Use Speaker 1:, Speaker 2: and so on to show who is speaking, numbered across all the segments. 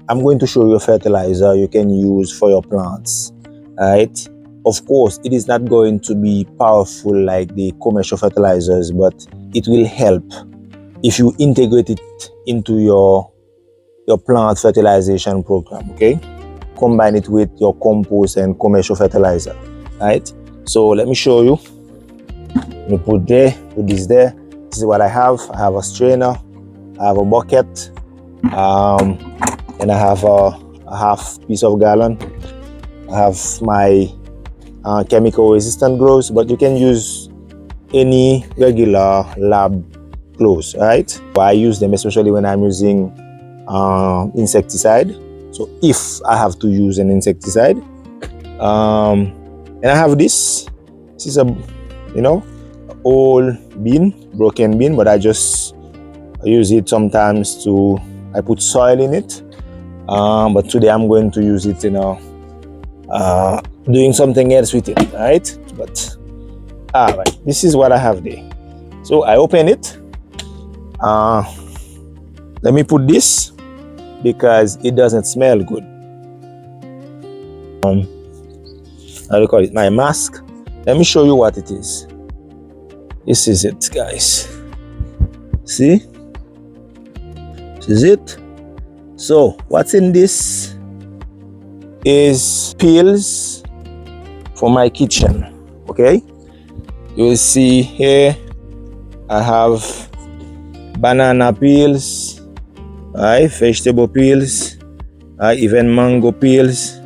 Speaker 1: I'm going to show you a fertilizer you can use for your plants, right? Of course, it is not going to be powerful like the commercial fertilizers, but it will help if you integrate it into your plant fertilization program, okay? Combine it with your compost and commercial fertilizer, right? So let me show you. You put this there. This is what I have. I have a strainer, I have a bucket, and I have a half piece of gallon. I have my chemical resistant gloves, but you can use any regular lab gloves, right? I use them especially when I'm using insecticide. So if I have to use an insecticide, and I have this. This is a old bin, broken bin, but I use it sometimes to I put soil in it. But today I'm going to use it, doing something else with it, right? But right, this is what I have there. So I open it. Let me put this because it doesn't smell good. I will call it my mask. Let me show you what it is. This is it, guys. See? This is it. So what's in this is peels for my kitchen. Okay, you will see here I have banana peels, right, vegetable peels, even mango peels.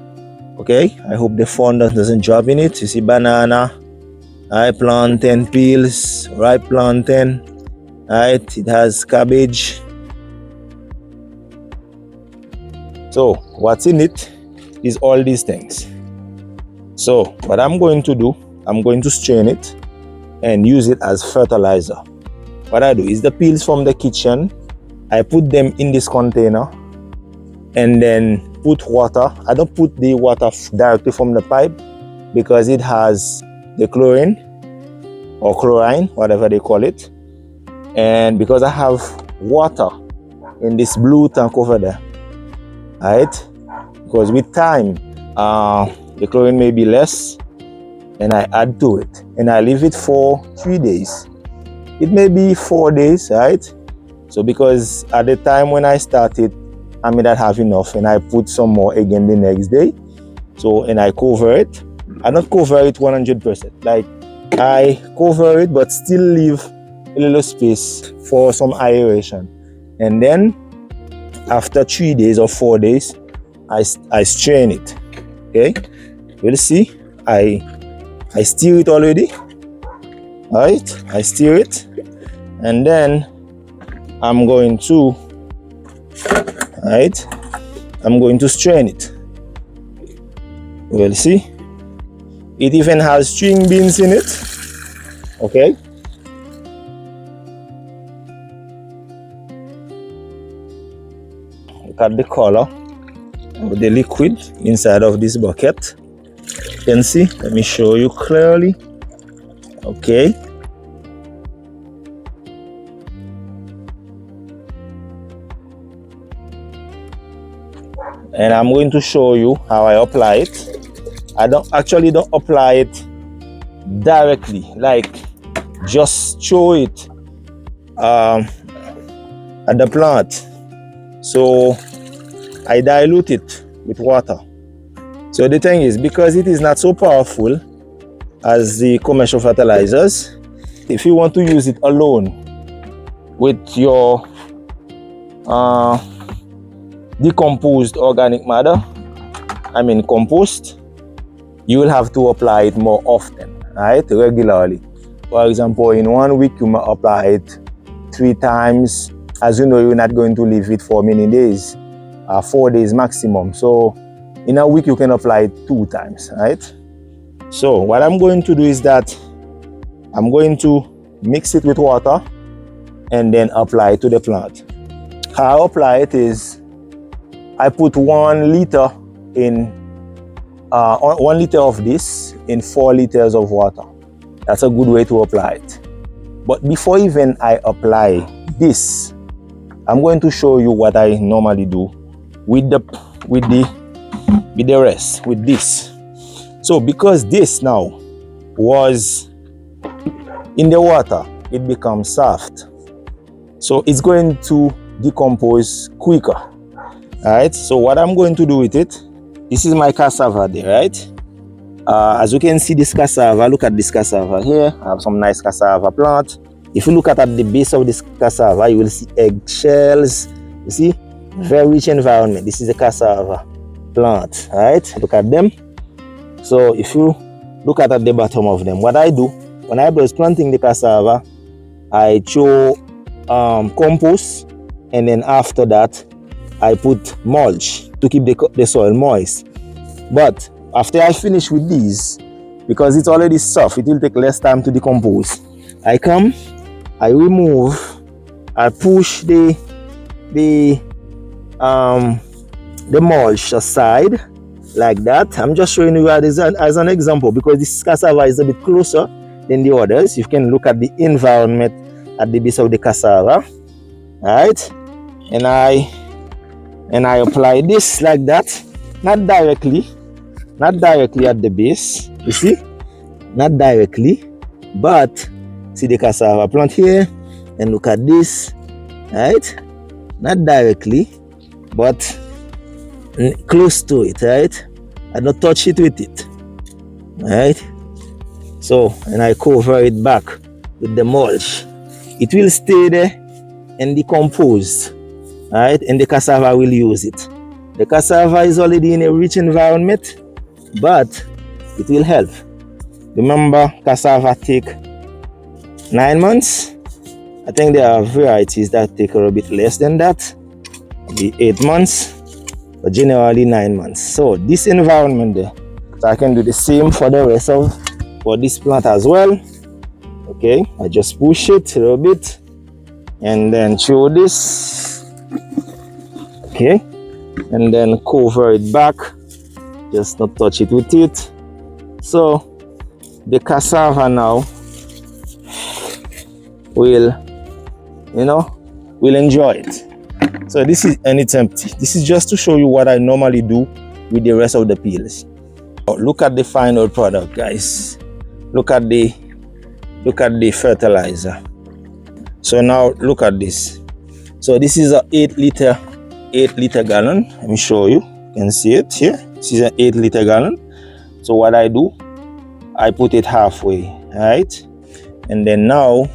Speaker 1: Okay, I hope the phone doesn't drop in it. You see banana, plantain peels, ripe plantain, right, it has cabbage. So what's in it is all these things. So what I'm going to do, I'm going to strain it and use it as fertilizer. What I do is the peels from the kitchen, I put them in this container and then put water. I don't put the water directly from the pipe because it has the chlorine or chlorine, whatever they call it. And because I have water in this blue tank over there, right? Because with time, the chlorine may be less, and I add to it, and I leave it for 3 days. It may be 4 days, right? So because at the time when I started, I may not have enough, and I put some more again the next day. So, and I cover it. I don't cover it 100%. Like I cover it, but still leave a little space for some aeration. And then after 3 days or 4 days, I strain it. Okay, you'll see I stir it already. All right, I stir it, and then I'm going to strain it. You'll see it even has string beans in it. Okay, look at the color of the liquid inside of this bucket. You can see, let me show you clearly. Okay, and I'm going to show you how I apply it. I don't apply it directly, like just throw it at the plant. So I dilute it with water. So the thing is, because it is not so powerful as the commercial fertilizers, if you want to use it alone with your decomposed organic matter, compost, you will have to apply it more often, right, regularly. For example, in 1 week you might apply it 3 times. As you know, you're not going to leave it for many days, 4 days maximum. So in a week you can apply it 2 times, right? So what I'm going to do is that I'm going to mix it with water and then apply it to the plant. How I apply it is I put 1 liter in 1 liter of this in 4 liters of water. That's a good way to apply it. But before even I apply this, I'm going to show you what I normally do with the rest, with this. So because this now was in the water, it becomes soft. So it's going to decompose quicker. Alright, so what I'm going to do with it, this is my cassava there, right? As you can see this cassava, look at this cassava here. I have some nice cassava plant. If you look at the base of this cassava, you will see eggshells. You see, very rich environment. This is a cassava plant, right? Look at them. So if you look at the bottom of them, what I do when I was planting the cassava, I throw compost, and then after that I put mulch to keep the soil moist. But after I finish with these, because it's already soft, it will take less time to decompose. I come, I remove, I push the mulch aside like that. I'm just showing you as an example, because this cassava is a bit closer than the others. You can look at the environment at the base of the cassava, right? And I apply this like that, not directly at the base, you see, not directly, but see the cassava plant here, and look at this, right? Not directly, but close to it, right? I don't touch it with it, right? So, and I cover it back with the mulch. It will stay there and decompose, right? And the cassava will use it. The cassava is already in a rich environment, but it will help. Remember, cassava take 9 months. I think there are varieties that take a little bit less than that, maybe 8 months, but generally 9 months. So this environment there, so I can do the same for the rest of for this plant as well. Okay, I just push it a little bit and then throw this, okay, and then cover it back, just not touch it with it. So the cassava now will enjoy it. So this is, and it's empty. This is just to show you what I normally do with the rest of the peels. Look at the final product, guys. Look at the fertilizer. So now look at this. So this is a 8 liter gallon. Let me show you. You can see it here. This is an 8 liter gallon. So what I do, I put it halfway, right? And then now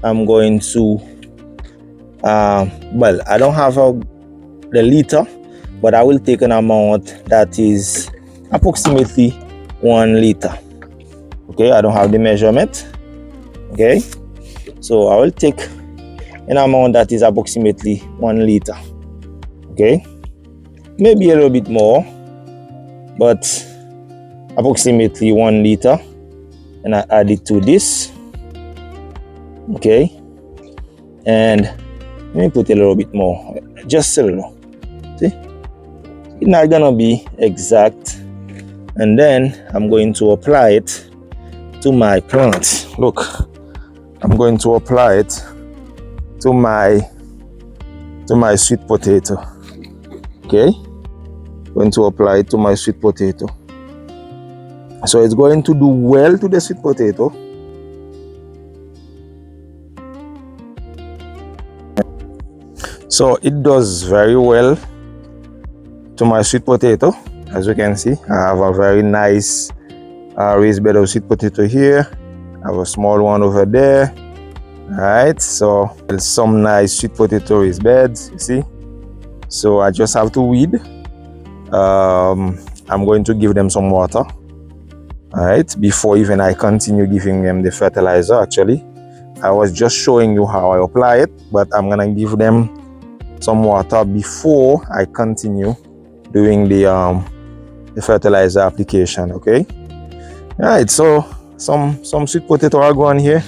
Speaker 1: I'm going to well, I don't have the liter, but I will take an amount that is approximately 1 liter. Okay, I don't have the measurement. Okay, so I will take an amount that is approximately 1 liter. Okay, maybe a little bit more, but approximately 1 liter, and I add it to this. Okay, and let me put a little bit more, just a little. See, it's not gonna be exact. And then I'm going to apply it to my plant. Look, I'm going to apply it to my sweet potato. Okay, going to apply it to my sweet potato. So it's going to do well to the sweet potato. So it does very well to my sweet potato. As you can see, I have a very nice raised bed of sweet potato here. I have a small one over there. Alright, so there's some nice sweet potato raised beds, you see. So I just have to weed. I'm going to give them some water. Alright, before even I continue giving them the fertilizer. Actually, I was just showing you how I apply it, but I'm gonna give them some water before I continue doing the fertilizer application. Okay, all right, so some sweet potato are going here.